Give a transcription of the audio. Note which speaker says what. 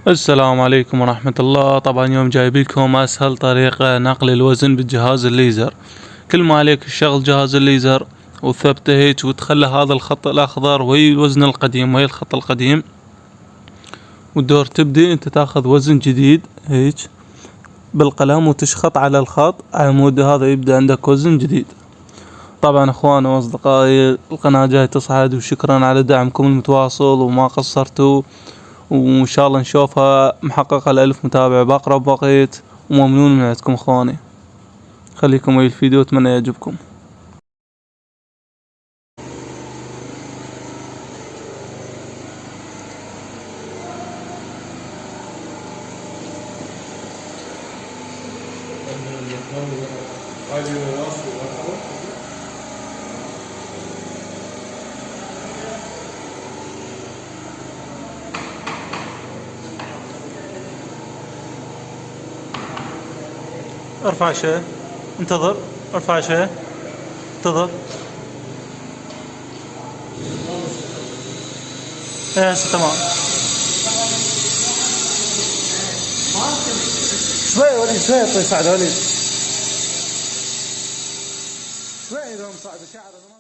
Speaker 1: السلام عليكم ورحمة الله. طبعا اليوم جايبيكم أسهل طريقة نقل الوزن بالجهاز الليزر. كل ما عليك تشغل جهاز الليزر وثبته هيك وتخلى هذا الخط الأخضر وهي الوزن القديم وهي الخط القديم، والدور تبدي انت تاخذ وزن جديد هيك بالقلم وتشخط على الخط على مود هذا يبدأ عندك وزن جديد. طبعا اخواني واصدقائي القناة جاي تصعد، وشكرا على دعمكم المتواصل وما قصرتوا، وان شاء الله نشوفها محققة ال1000 متابع باقرب وقت، وممنون من عندكم اخواني. خليكم ويا الفيديو، اتمنى يعجبكم. ارفع شيء، انتظر، ارفع شيء، انتظر. ايه هسه تمام. شوي وليد، شوي يعطي ساعد وليد، شوي اذا مساعد شعره.